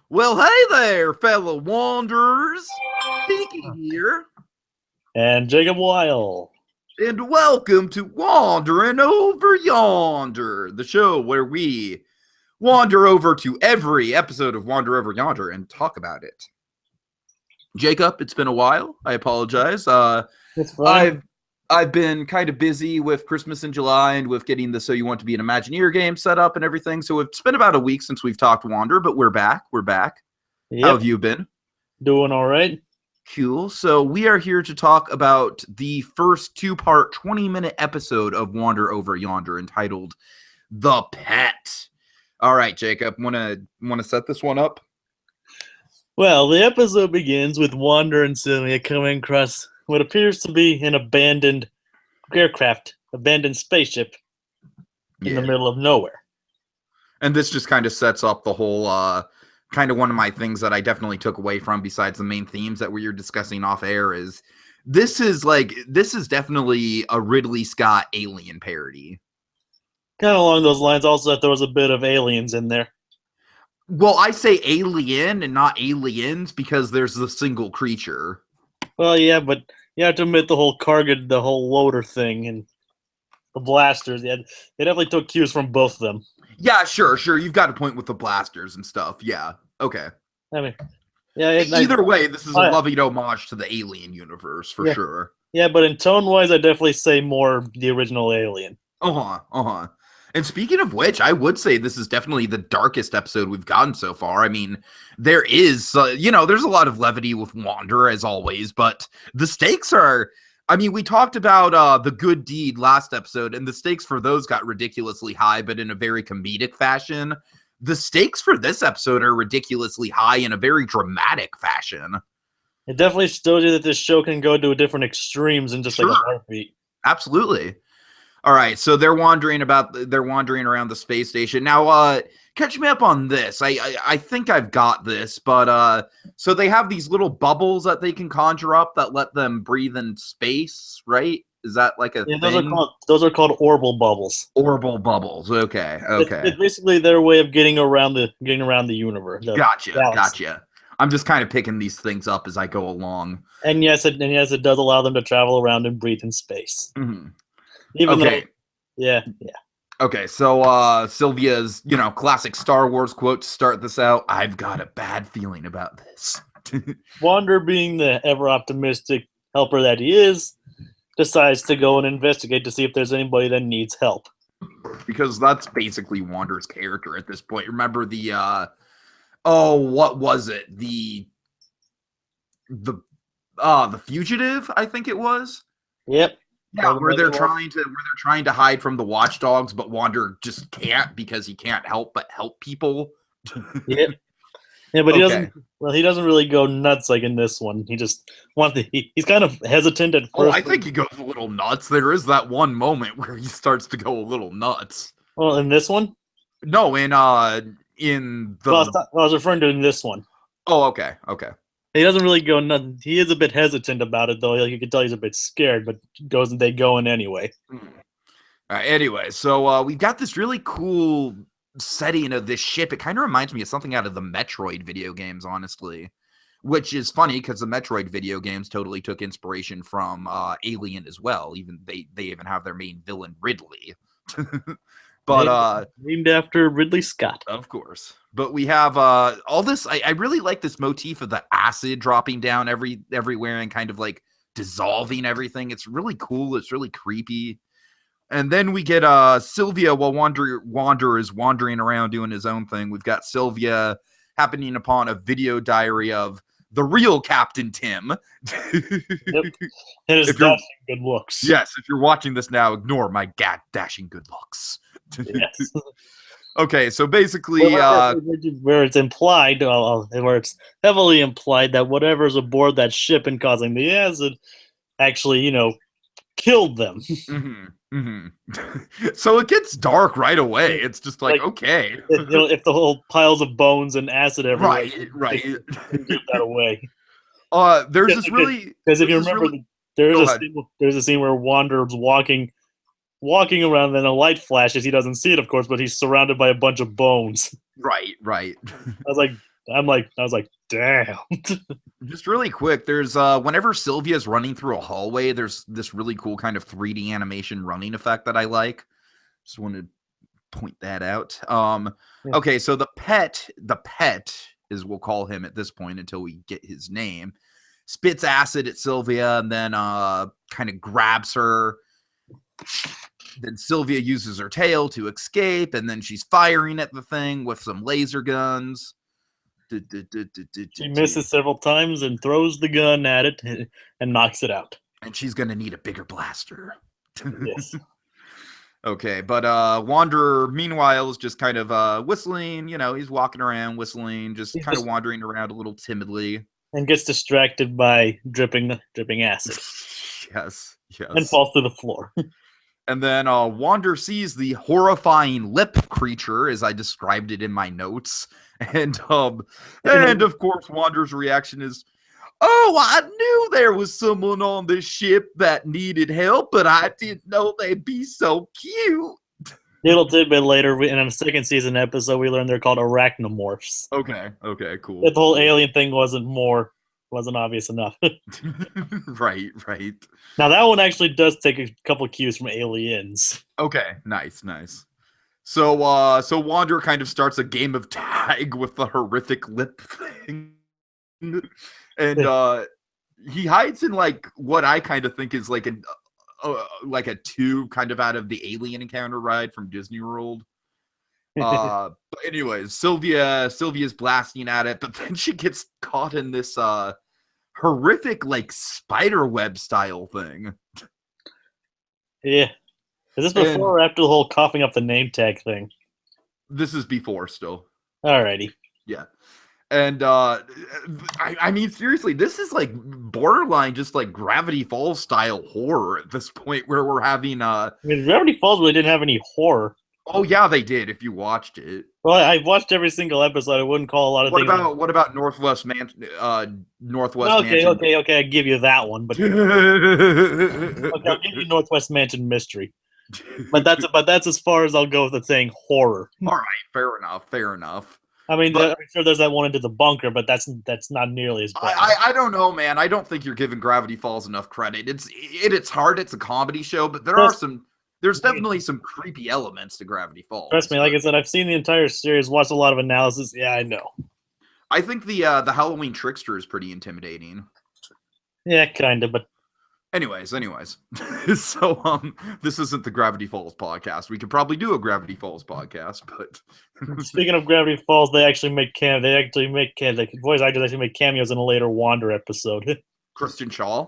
Well, hey there, fellow wanderers. Tiki here, And Jacob Wile. and welcome to Wandering Over Yonder, the show where we wander over to every episode of Wander Over Yonder and talk about it. Jacob, it's been a while. I apologize. It's fine. I've been kind of busy with Christmas in July and with getting the So You Want to Be an Imagineer game set up and everything. So it's been about a week since we've talked Wander, but we're back. We're back. How have you been? Doing all right. Cool. So we are here to talk about the first two-part 20-minute episode of Wander Over Yonder entitled The Pet. All right, Jacob, want to set this one up? Well, the episode begins with Wander and Sylvia coming across what appears to be an abandoned aircraft, abandoned spaceship in the middle of nowhere. And this just kind of sets up the whole kind of one of my things that I definitely took away from, besides the main themes that we were discussing off air, is this is definitely a Ridley Scott Alien parody. Kind of along those lines, also that there was a bit of aliens in there. Well, I say alien and not aliens because there's the single creature. Well, yeah, but you have to admit the whole Karga, the whole loader thing, and the blasters. They definitely took cues from both of them. Yeah, sure. You've got a point with the blasters and stuff. Yeah, okay. I mean, yeah. Either way, this is a loving homage to the Alien universe, for sure. Yeah, but in tone-wise, I definitely say more the original Alien. And speaking of which, I would say this is definitely the darkest episode we've gotten so far. I mean, there is, there's a lot of levity with Wander, as always, but the stakes are... I mean, we talked about the good deed last episode, and the stakes for those got ridiculously high, but in a very comedic fashion. The stakes for this episode are ridiculously high in a very dramatic fashion. It definitely shows you that this show can go to different extremes in just like a heartbeat. Absolutely. All right, so they're wandering around the space station. Now, catch me up on this. I think I've got this, but so they have these little bubbles that they can conjure up that let them breathe in space, right? Is that like a thing? Those are called orbital bubbles. Orbital bubbles. Okay. It's basically their way of getting around the universe. Gotcha. I'm just kind of picking these things up as I go along. And yes, it does allow them to travel around and breathe in space. Mm-hmm. Yeah. Okay, so Sylvia's, classic Star Wars quote to start this out. I've got a bad feeling about this. Wander, being the ever-optimistic helper that he is, decides to go and investigate to see if there's anybody that needs help. Because that's basically Wander's character at this point. Remember the, what was it? The Fugitive, I think it was? Yep. Yeah, where they're trying to hide from the watchdogs, but Wander just can't because he can't help but help people. Yep. Yeah, but he doesn't really go nuts like in this one. He just he's kind of hesitant at first. Oh, I think he goes a little nuts. There is that one moment where he starts to go a little nuts. Well, in this one? No, in the I was referring to in this one. Oh, okay. He doesn't really go nuts. He is a bit hesitant about it, though. You can tell he's a bit scared, but they go in anyway. All right, anyway, so we've got this really cool setting of this ship. It kind of reminds me of something out of the Metroid video games, honestly, which is funny because the Metroid video games totally took inspiration from Alien as well. Even they even have their main villain, Ridley. But named after Ridley Scott, of course. But we have all this. I really like this motif of the acid dropping down everywhere and kind of like dissolving everything. It's really cool. It's really creepy. And then we get Sylvia while Wander is wandering around doing his own thing. We've got Sylvia happening upon a video diary of the real Captain Tim. Yep. And his dashing good looks. Yes, if you're watching this now, ignore my dashing good looks. Yes. Okay, so basically... where it's implied, where it's heavily implied that whatever's aboard that ship and causing the acid actually, killed them. So it gets dark right away. It's just like okay. If the whole piles of bones and acid everywhere. Right. Give that away. There's this really... Because if you remember, there's a scene where Wander's walking around, then a light flashes. He doesn't see it, of course, but he's surrounded by a bunch of bones. Right. I was like, I was like, damn. Just really quick, there's whenever Sylvia's running through a hallway, there's this really cool kind of 3D animation running effect that I like. Just wanted to point that out. Okay, so the pet is, we'll call him at this point until we get his name, spits acid at Sylvia and then kind of grabs her. Then Sylvia uses her tail to escape, and then she's firing at the thing with some laser guns. She misses several times and throws the gun at it and knocks it out. And she's going to need a bigger blaster. Yes. Okay, but Wanderer, meanwhile, is just kind of whistling. You know, he's walking around whistling, just kind of wandering around a little timidly. And gets distracted by dripping acid. Yes. And falls to the floor. And then Wander sees the horrifying lip creature, as I described it in my notes. And of course, Wander's reaction is, "Oh, I knew there was someone on this ship that needed help, but I didn't know they'd be so cute." Little tidbit later, in a second season episode, we learned they're called arachnomorphs. Okay, cool. The whole alien thing wasn't obvious enough. Right. Now that one actually does take a couple cues from Aliens. Okay, nice. So Wander kind of starts a game of tag with the horrific lip thing. And he hides in like what I kind of think is like a tube kind of out of the Alien Encounter ride from Disney World. But anyways, Sylvia's blasting at it, but then she gets caught in this horrific like spider web style thing. Yeah. Is this before or after the whole coughing up the name tag thing? This is before still. Alrighty. Yeah. And I mean, seriously, this is like borderline just like Gravity Falls style horror at this point, where we're having I mean, Gravity Falls really didn't have any horror. Oh yeah, they did. If you watched it. Well, I watched every single episode. I wouldn't call a lot of things. What about Northwest Mansion? Okay. I give you that one, but okay, I'll give you Northwest Mansion Mystery. But that's as far as I'll go with the thing horror. All right, fair enough. I mean, I'm sure there's that one into the bunker, but that's not nearly as bad. I don't know, man. I don't think you're giving Gravity Falls enough credit. It's hard. It's a comedy show, but there's definitely some creepy elements to Gravity Falls. Trust me, like I said, I've seen the entire series, watched a lot of analysis. Yeah, I know. I think the Halloween Trickster is pretty intimidating. Yeah, kind of, but anyways. So this isn't the Gravity Falls podcast. We could probably do a Gravity Falls podcast, but speaking of Gravity Falls, the voice actors actually make cameos in a later Wander episode. Kristen Shaw?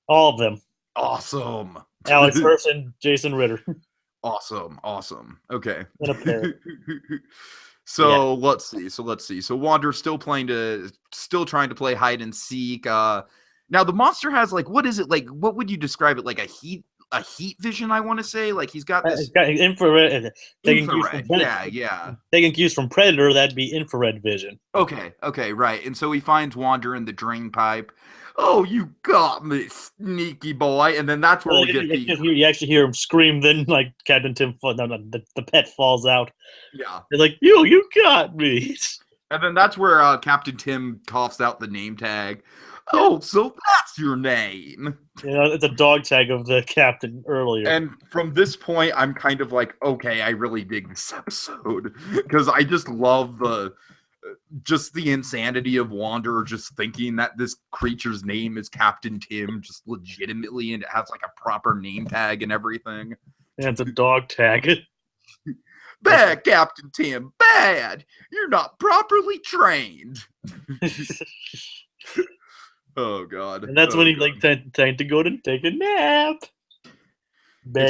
All of them. Awesome. Alex Hurst and Jason Ritter. Awesome. Okay. In a pair. Let's see. So Wander's still trying to play hide and seek. Now the monster has like, what is it like? What would you describe it like? A heat vision? I want to say like he's got this infrared. Yeah. Taking cues from Predator, that'd be infrared vision. Okay, right. And so he finds Wander in the drain pipe. Oh, you got me, sneaky boy! And then that's where you actually hear him scream. Then, like Captain Tim, the pet falls out. Yeah, they're like, you got me. And then that's where Captain Tim coughs out the name tag. Oh, so that's your name. It's a dog tag of the captain earlier. And from this point, I'm kind of like, okay, I really dig this episode because I just love the insanity of Wanderer just thinking that this creature's name is Captain Tim, just legitimately, and it has like a proper name tag and everything. And it's a dog tag. Bad, Captain Tim, bad. You're not properly trained. Oh God! And that's when he like time to go to take a nap.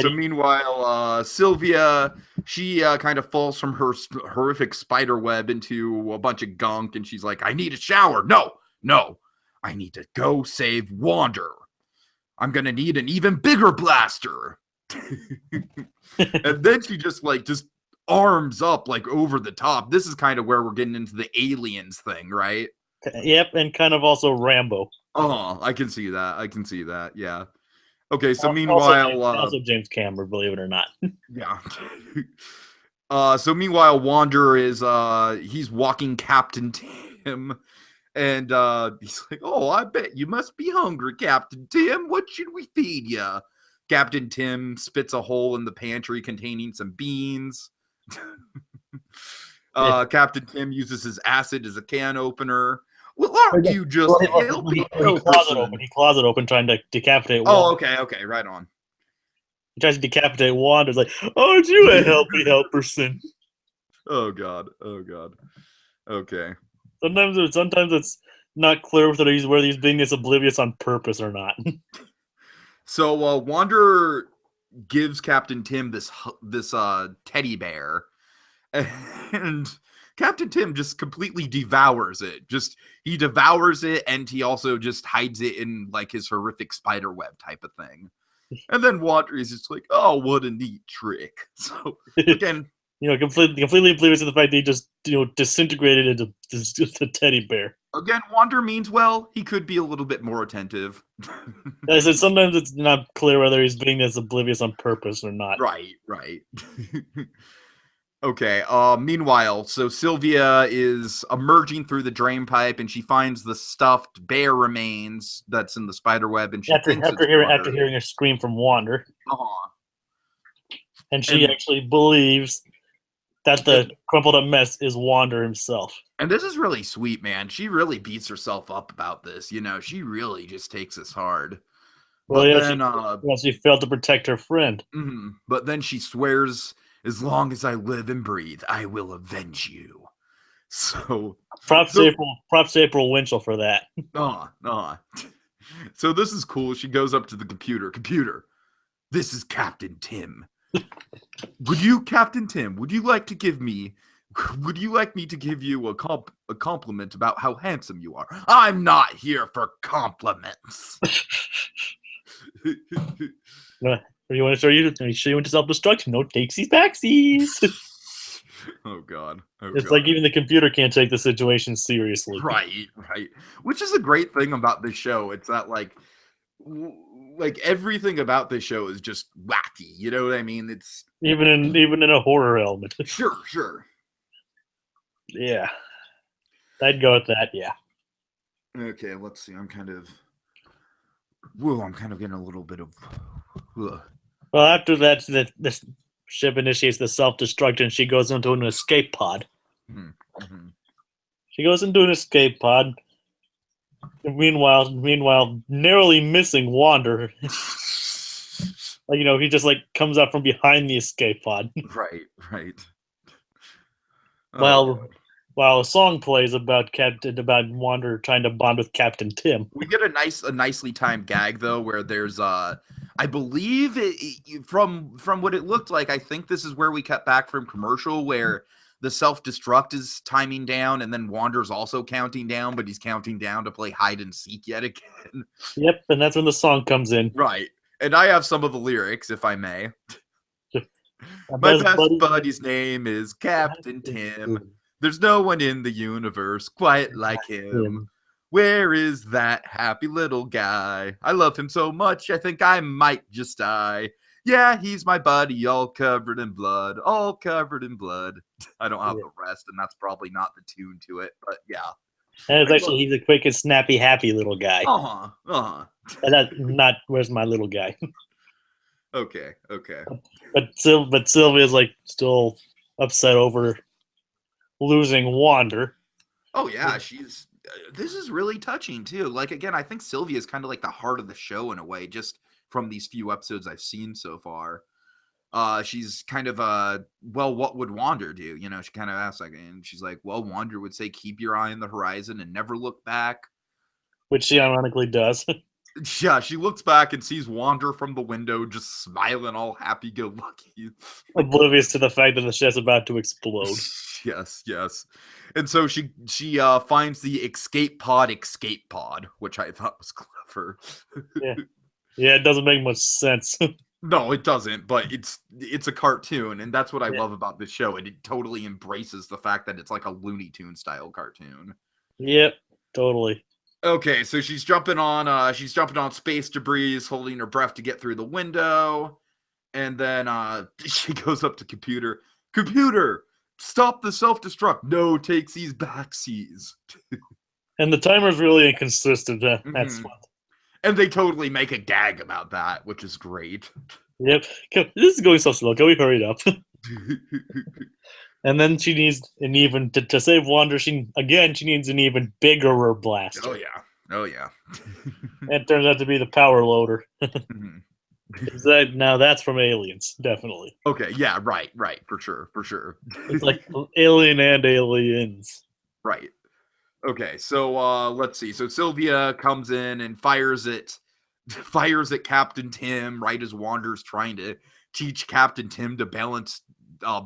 So meanwhile, Sylvia, she kind of falls from her horrific spider web into a bunch of gunk, and she's like, "I need a shower." No, I need to go save Wander. I'm gonna need an even bigger blaster. And then she just arms up like over the top. This is kind of where we're getting into the aliens thing, right? Yep, and kind of also Rambo. Oh, I can see that. Yeah. Okay, so meanwhile... Also James Cameron, believe it or not. Yeah. So meanwhile, Wander is... he's walking Captain Tim him. And he's like, "Oh, I bet you must be hungry, Captain Tim. What should we feed you?" Captain Tim spits a hole in the pantry containing some beans. Captain Tim uses his acid as a can opener. Well, aren't you just a Filipino person? He closet open trying to decapitate Oh, Wander. okay, right on. He tries to decapitate Wander. It's like, aren't you a helperson? Oh god. Okay. Sometimes it's not clear whether he's being this oblivious on purpose or not. So Wander gives Captain Tim this teddy bear, and Captain Tim just completely devours it. He devours it, and he also just hides it in like his horrific spider web type of thing. And then Wander is just like, "Oh, what a neat trick!" So again, completely oblivious to the fact that he just disintegrated into just a teddy bear. Again, Wander means well. He could be a little bit more attentive. I said sometimes it's not clear whether he's being this oblivious on purpose or not. Right. Okay. Meanwhile, so Sylvia is emerging through the drain pipe, and she finds the stuffed bear remains that's in the spider web, and after hearing a scream from Wander, and she actually believes that the crumpled up mess is Wander himself. And this is really sweet, man. She really beats herself up about this. She really just takes this hard. Well, she failed to protect her friend. Mm-hmm. But then she swears, "As long as I live and breathe, I will avenge you." So props to April Winchell for that. So this is cool. She goes up to the computer. "Computer, this is Captain Tim. Captain Tim, would you like me to give you a compliment about how handsome you are?" "I'm not here for compliments." You want to show you into self-destruction? No takesies backsies. Oh god. It's like even the computer can't take the situation seriously. Right. Which is a great thing about this show. It's that like everything about this show is just wacky. You know what I mean? It's even in a horror element. Sure. Yeah. I'd go with that, yeah. Okay, let's see. I'm kind of getting a little bit of Well, after that, the ship initiates the self-destruction. She goes into an escape pod. Mm-hmm. She goes into an escape pod. Meanwhile, narrowly missing Wander. He just comes out from behind the escape pod. Right. While a song plays about Wander trying to bond with Captain Tim. We get a nicely timed gag though, where there's I believe from what it looked like, I think this is where we cut back from commercial, where the self-destruct is timing down, and then Wander's also counting down, but he's counting down to play hide and seek yet again. Yep, and that's when the song comes in. Right. And I have some of the lyrics, if I may. My best buddy's name is Captain Tim. There's no one in the universe quite like him. Where is that happy little guy? I love him so much, I think I might just die. Yeah, he's my buddy, all covered in blood. I don't have the rest, and that's probably not the tune to it, but yeah. And it's actually, he's a quick and snappy, happy little guy. And that's not, where's my little guy? Okay. But Sylvia's still upset over losing Wander. Oh yeah, this is really touching too. Again, I think Sylvia is kind of like the heart of the show in a way, just from these few episodes I've seen so far. She's kind of well, what would Wander do? She kind of asks and she's like, well, Wander would say, keep your eye on the horizon and never look back. Which she ironically does. Yeah, she looks back and sees Wander from the window, just smiling all happy-go-lucky. Oblivious to the fact that the ship's about to explode. Yes. And so she finds the escape pod, which I thought was clever. Yeah, it doesn't make much sense. No, it doesn't, but it's a cartoon, and that's what I love about this show. And it totally embraces the fact that it's like a Looney Tunes style cartoon. Yep, totally. Okay, so she's jumping on space debris, holding her breath to get through the window, and then she goes up to computer. Computer, Stop the self-destruct. No, takesies, backsies. And the timer's really inconsistent. That's fun. And they totally make a gag about that, which is great. Yep. This is going so slow. Can we hurry it up? And then she needs an even to save Wander. She needs an even bigger blaster. Oh yeah. And it turns out to be the power loader. Now that's from Aliens, definitely. Okay, yeah, right, for sure. It's like Alien and Aliens. Right. Okay, so let's see. So Sylvia comes in and fires at Captain Tim right as Wander's trying to teach Captain Tim to balance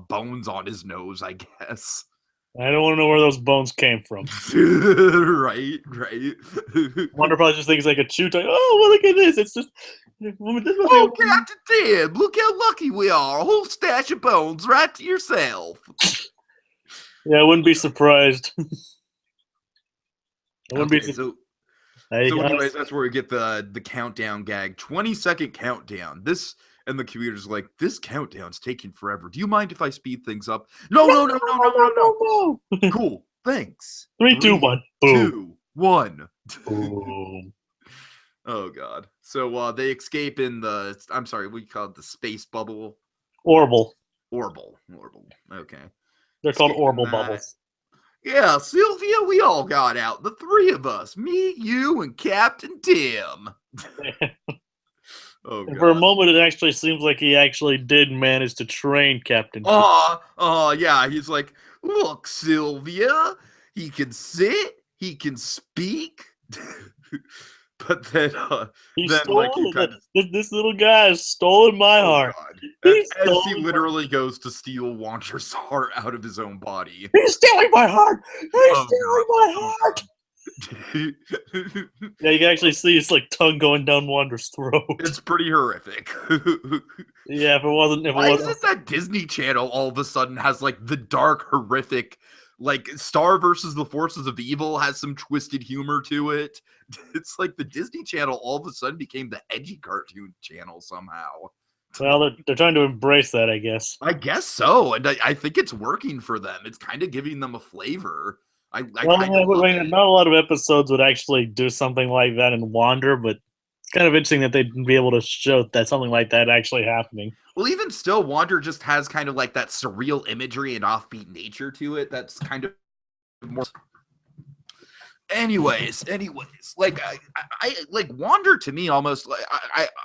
bones on his nose, I guess. I don't want to know where those bones came from. right. Wander probably just thinks like a chew toy. Oh, well, look at this. It's just... Oh, Captain Tim, look how lucky we are. A whole stash of bones right to yourself. Yeah, I wouldn't be surprised. So anyways, that's where we get the countdown gag. 20-second countdown. This, and the computer's like, this countdown's taking forever. Do you mind if I speed things up? No. Cool. Thanks. 3, 2, 1. Boom. 2, 1. Boom. Oh god. So they escape in the, I'm sorry, we call it the space bubble. Orbital. Okay. They're called orbital bubbles. Yeah, Sylvia, we all got out. The three of us. Me, you, and Captain Tim. Oh, God. For a moment, it actually seems like he actually did manage to train Captain Tim. Yeah. He's like, look, Sylvia, he can sit, he can speak. But then, this little guy has stolen my heart. As he literally goes to steal Wander's heart out of his own body. He's stealing my heart. Yeah, you can actually see his like tongue going down Wander's throat. It's pretty horrific. Yeah, if it wasn't, why is it that Disney Channel all of a sudden has like the dark, horrific, like Star versus the Forces of Evil has some twisted humor to it. It's like the Disney Channel all of a sudden became the edgy cartoon channel somehow. Well, they're trying to embrace that, I guess. I guess so, and I think it's working for them. It's kind of giving them a flavor. Not a lot of episodes would actually do something like that in Wander, but it's kind of interesting that they'd be able to show that something like that actually happening. Well, even still, Wander just has kind of like that surreal imagery and offbeat nature to it. That's kind of more. Anyways, like I like Wander to me almost like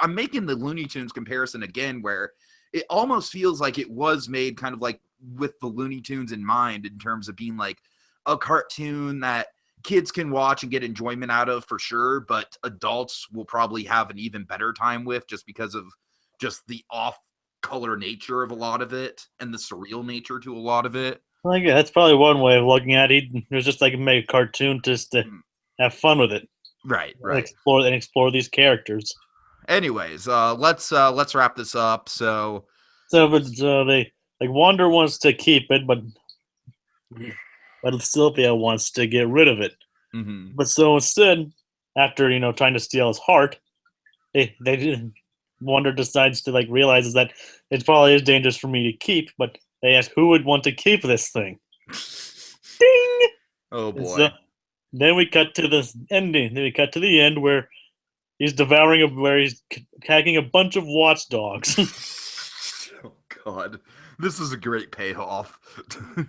I'm making the Looney Tunes comparison again, where it almost feels like it was made kind of like with the Looney Tunes in mind in terms of being like a cartoon that kids can watch and get enjoyment out of for sure, but adults will probably have an even better time with just because of just the off-color nature of a lot of it and the surreal nature to a lot of it. Well, yeah, that's probably one way of looking at it. It was just like make a cartoon just to have fun with it, right? Explore these characters. Anyways, let's wrap this up. So they like Wander wants to keep it, but Sylvia wants to get rid of it. Mm-hmm. But so instead, after trying to steal his heart, Wander decides to realizes that it probably is dangerous for me to keep, but they ask who would want to keep this thing. Ding! Oh boy. So, then we cut to the ending. Then we cut to the end where he's hacking a bunch of watchdogs. Oh god. This is a great payoff.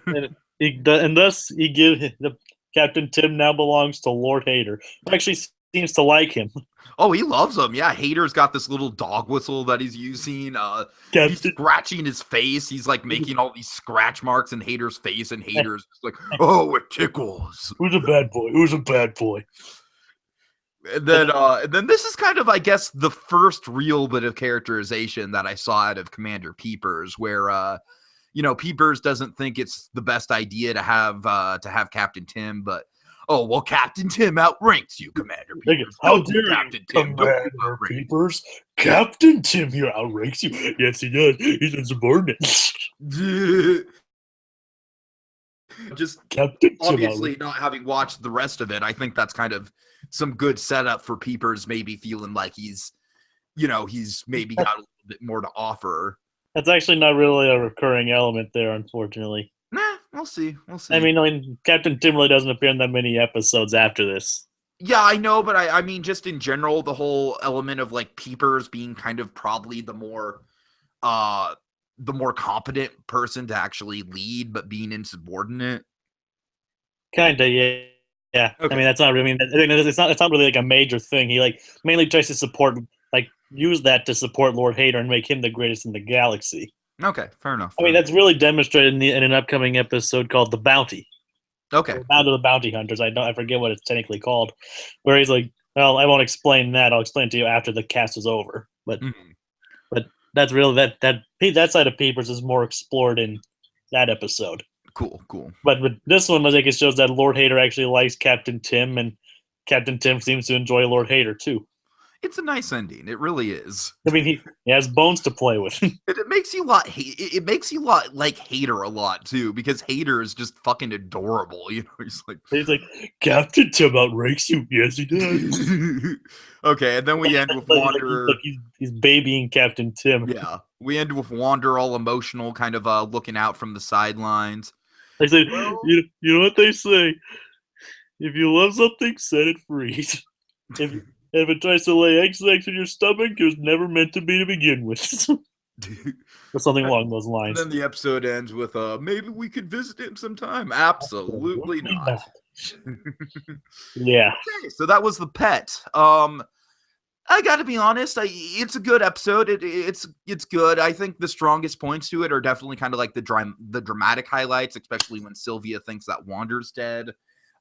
and thus the Captain Tim now belongs to Lord Hater, who actually seems to like him. Oh, he loves him. Yeah, Hater's got this little dog whistle that he's using. He's scratching his face. He's like making all these scratch marks in Hater's face, and Hater's just like, oh, it tickles. Who's a bad boy? Who's a bad boy? And then this is kind of, I guess, the first real bit of characterization that I saw out of Commander Peepers, where Peepers doesn't think it's the best idea to have Captain Tim, but oh, well, Captain Tim outranks you, Commander Peepers. How dare you, Captain Tim, Commander Peepers? Captain Tim here outranks you. Yes, he does. He's insubordinate. Just Captain obviously not having watched the rest of it, I think that's kind of some good setup for Peepers maybe feeling like he's maybe got a little bit more to offer. That's actually not really a recurring element there, unfortunately. We'll see. We'll see. I mean, Captain Tim really doesn't appear in that many episodes after this. Yeah, I know, but I mean, just in general, the whole element of like Peepers being kind of probably the more competent person to actually lead, but being insubordinate. Kinda, yeah. Yeah. Okay. I mean, that's not really. I mean, it's not really like a major thing. He like mainly tries to support, like, use that to support Lord Hader and make him the greatest in the galaxy. Okay, fair enough. I mean, that's really demonstrated in an upcoming episode called "The Bounty." Okay. Bound to the Bounty Hunters. I forget what it's technically called, where he's like, "Well, I won't explain that. I'll explain it to you after the cast is over." But that's real. That side of Peepers is more explored in that episode. Cool. But with this one, I think it shows that Lord Hader actually likes Captain Tim, and Captain Tim seems to enjoy Lord Hader too. It's a nice ending. It really is. I mean, he has bones to play with. It makes you like Hader a lot too, because Hader is just fucking adorable. You know, he's like, Captain Tim outranks you. Yes, he does. Okay, and then we end with Wander. He's babying Captain Tim. Yeah, we end with Wander all emotional, kind of looking out from the sidelines. I said, you know what they say? If you love something, set it free. If it tries to lay eggs next in your stomach, it was never meant to be to begin with. Or something along those lines. And then the episode ends with, maybe we could visit him sometime. Absolutely not. Yeah. Okay, so that was The Pet. I got to be honest, it's a good episode. It's good. I think the strongest points to it are definitely kind of like the dramatic highlights, especially when Sylvia thinks that Wander's dead.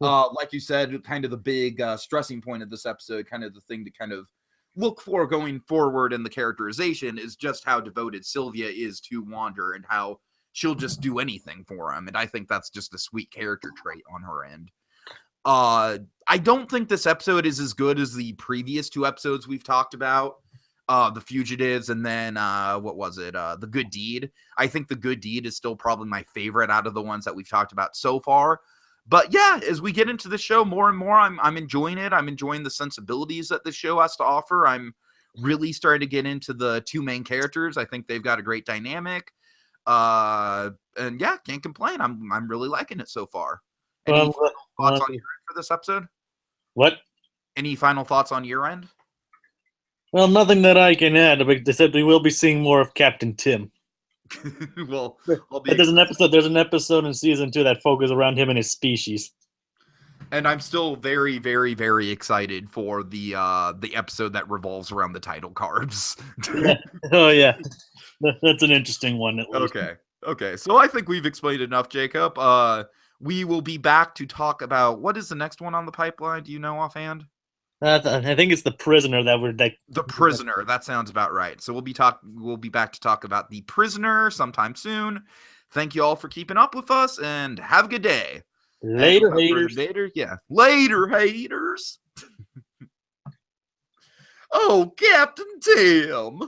Like you said, kind of the big stressing point of this episode, kind of the thing to kind of look for going forward in the characterization is just how devoted Sylvia is to Wander and how she'll just do anything for him. And I think that's just a sweet character trait on her end. I don't think this episode is as good as the previous two episodes we've talked about. The Fugitives and then what was it? The Good Deed. I think The Good Deed is still probably my favorite out of the ones that we've talked about so far. But yeah, as we get into the show more and more, I'm enjoying it. I'm enjoying the sensibilities that the show has to offer. I'm really starting to get into the two main characters. I think they've got a great dynamic. And yeah, can't complain. I'm really liking it so far. Any final thoughts on your end for this episode? What? Any final thoughts on your end? Well, nothing that I can add, but except we will be seeing more of Captain Tim. Well, there's an episode in season 2 that focuses around him and his species. And I'm still very, very, very excited for the episode that revolves around the title cards. Yeah. Oh yeah, that's an interesting one. At least. Okay. So I think we've explained enough, Jacob. We will be back to talk about what is the next one on the pipeline. Do you know offhand? I think it's The Prisoner that we're The Prisoner. That sounds about right. So we'll be back to talk about The Prisoner sometime soon. Thank you all for keeping up with us and have a good day. Later, haters. Later, haters. Oh, Captain Tim.